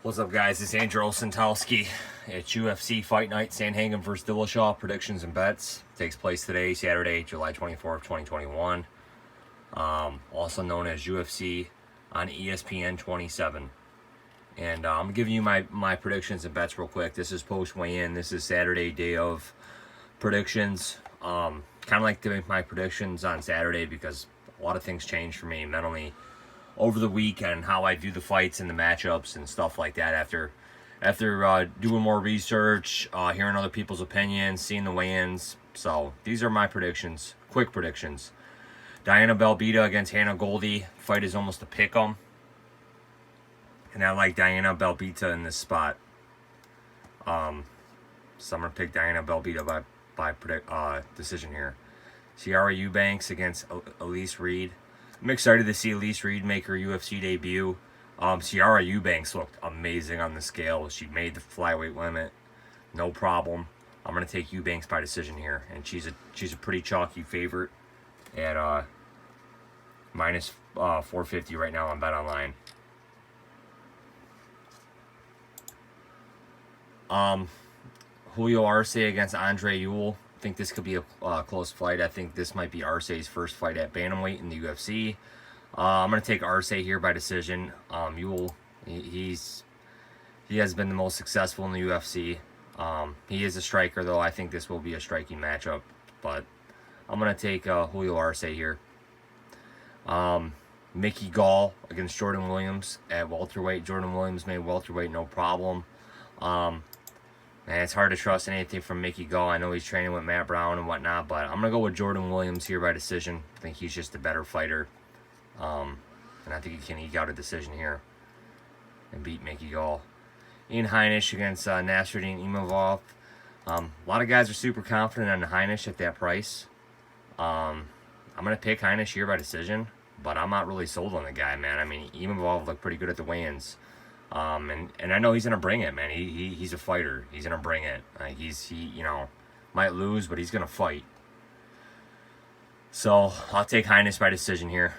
What's up, guys? It's Andrew Santowski. It's UFC Fight Night, Sandhagen versus Dillashaw. Predictions and bets takes place today, Saturday, July 24th, 2021. Also known as UFC on ESPN 27. And I'm giving you my predictions and bets real quick. This is post weigh-in. This is Saturday, day of predictions. Kind of like doing my predictions on Saturday because a lot of things change for me mentally over the week and how I view the fights and the matchups and stuff like that after doing more research, hearing other people's opinions, seeing the weigh-ins. So these are my predictions, quick predictions. Diana Belbita against Hannah Goldie. Fight is almost a pick-em. And I like Diana Belbita in this spot. So I'm going to pick Diana Belbita by decision here. Ciara Eubanks against Elise Reed. I'm excited to see Elise Reed make her UFC debut. Ciara Eubanks looked amazing on the scale. She made the flyweight limit, no problem. I'm gonna take Eubanks by decision here, and she's a pretty chalky favorite at minus 450 right now on BetOnline. Julio Arce against Andre Ewell. I think this could be a close fight. I think this might be Arce's first fight at bantamweight in the UFC. I'm going to take Arce here by decision. Ewell, he has been the most successful in the UFC. He is a striker, though. I think this will be a striking matchup. But I'm going to take Julio Arce here. Mickey Gall against Jordan Williams at welterweight. Jordan Williams made welterweight no problem. Man, it's hard to trust anything from Mickey Gall. I know he's training with Matt Brown and whatnot, but I'm going to go with Jordan Williams here by decision. I think he's just a better fighter. And I think he can eke out a decision here and beat Mickey Gall. Ian Heinisch against Nasruddin Imavov. A lot of guys are super confident on Heinisch at that price. I'm going to pick Heinisch here by decision, but I'm not really sold on the guy, man. I mean, Imavov looked pretty good at the weigh-ins. And I know he's gonna bring it, man. He's a fighter. He's gonna bring it. He might lose, but he's gonna fight. So I'll take Heinisch by decision here.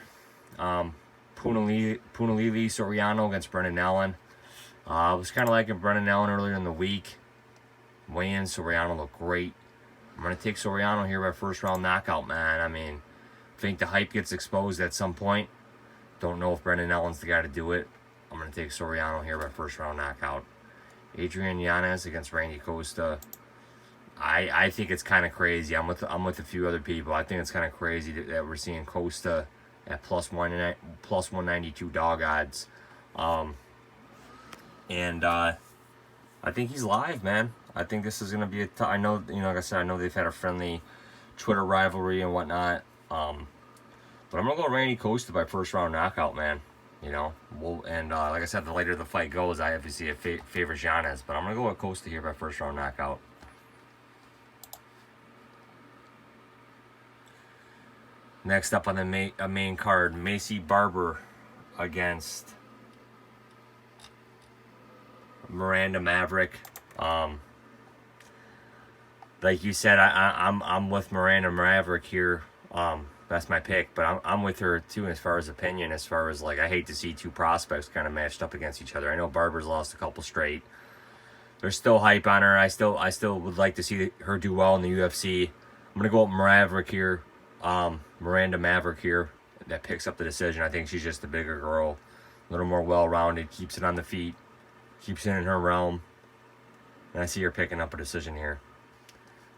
Punalili Soriano against Brendan Allen. I was kind of liking Brendan Allen earlier in the week. Weigh-in, Soriano looked great. I'm gonna take Soriano here by first round knockout, man. I mean, I think the hype gets exposed at some point. Don't know if Brendan Allen's the guy to do it. I'm going to take Soriano here by first round knockout. Adrian Yanez against Randy Costa. I think it's kind of crazy. I'm with a few other people. I think it's kind of crazy that we're seeing Costa at plus 192 dog odds. And I think he's live, man. I think this is going to be I know, like I said, I know they've had a friendly Twitter rivalry and whatnot. But I'm going to go Randy Costa by first round knockout, man. Like I said, the later the fight goes, I obviously favor Yanez, but I'm going to go with Costa here by first round knockout. Next up on the main card, Macy Barber against Miranda Maverick. Like you said, I'm with Miranda Maverick here. That's my pick, but I'm with her too as far as opinion. As far as, like, I hate to see two prospects kind of matched up against each other. I know Barber's lost a couple straight. There's still hype on her. I still would like to see her do well in the UFC. I'm gonna go with Maverick here, Miranda Maverick here. That picks up the decision. I think she's just a bigger girl, a little more well-rounded, keeps it on the feet, keeps it in her realm, and I see her picking up a decision here.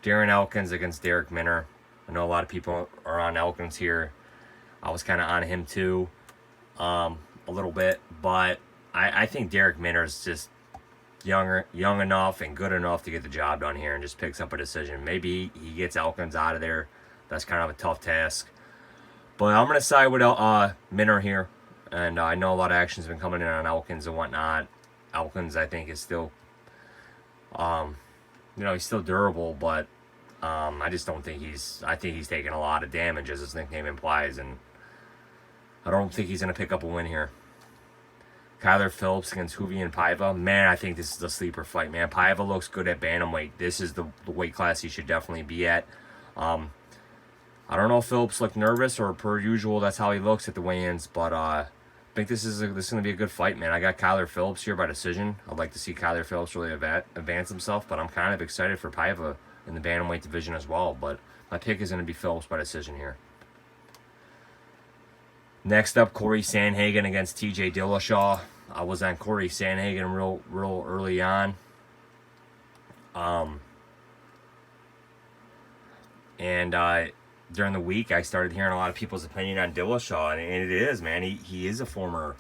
Darren Elkins against Derek Minner. I know a lot of people are on Elkins here. I was kind of on him too, a little bit. But I think Derek Minner is just young enough and good enough to get the job done here and just picks up a decision. Maybe he gets Elkins out of there. That's kind of a tough task. But I'm going to side with Minner here. And I know a lot of action's been coming in on Elkins and whatnot. Elkins, I think, is still, he's still durable, but I just don't think I think he's taking a lot of damage, as his nickname implies, and I don't think he's going to pick up a win here. Kyler Phillips against Juvian Paiva. Man, I think this is a sleeper fight, man. Paiva looks good at bantamweight. This is the weight class he should definitely be at. I don't know if Phillips looked nervous or per usual, that's how he looks at the weigh-ins, but think this is going to be a good fight, man. I got Kyler Phillips here by decision. I'd like to see Kyler Phillips really advance himself, but I'm kind of excited for Paiva in the bantamweight division as well. But my pick is going to be Phillips by decision here. Next up, Corey Sandhagen against TJ Dillashaw. I was on Corey Sandhagen real early on. During the week, I started hearing a lot of people's opinion on Dillashaw, and it is, man. He is the former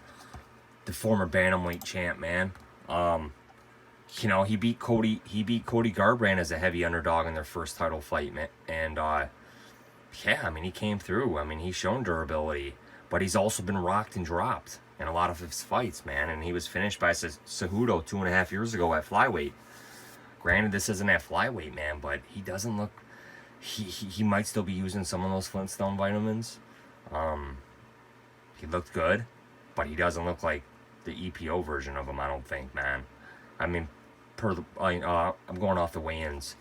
bantamweight champ, man. You know, he beat Cody Garbrandt as a heavy underdog in their first title fight, man. And yeah, I mean, he came through. I mean, he's shown durability, but he's also been rocked and dropped in a lot of his fights, man. And he was finished by Cejudo 2.5 years ago at flyweight. Granted, this isn't at flyweight, man, but he doesn't look. He might still be using some of those Flintstone vitamins. He looked good, but he doesn't look like the EPO version of him, I don't think, man. I mean, I'm going off the weigh-ins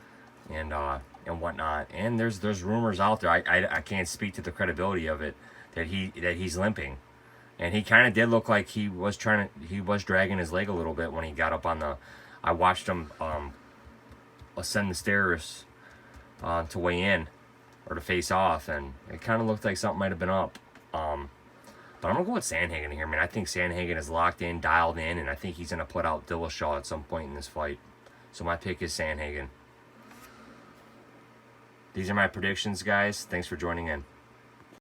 and whatnot, and there's rumors out there. I can't speak to the credibility of it that he's limping, and he kind of did look like he was dragging his leg a little bit when he got up on the. I watched him ascend the stairs to weigh in or to face off, and it kind of looked like something might have been up. But I'm going to go with Sandhagen here, man. I think Sandhagen is locked in, dialed in, and I think he's going to put out Dillashaw at some point in this fight. So my pick is Sandhagen. These are my predictions, guys. Thanks for joining in.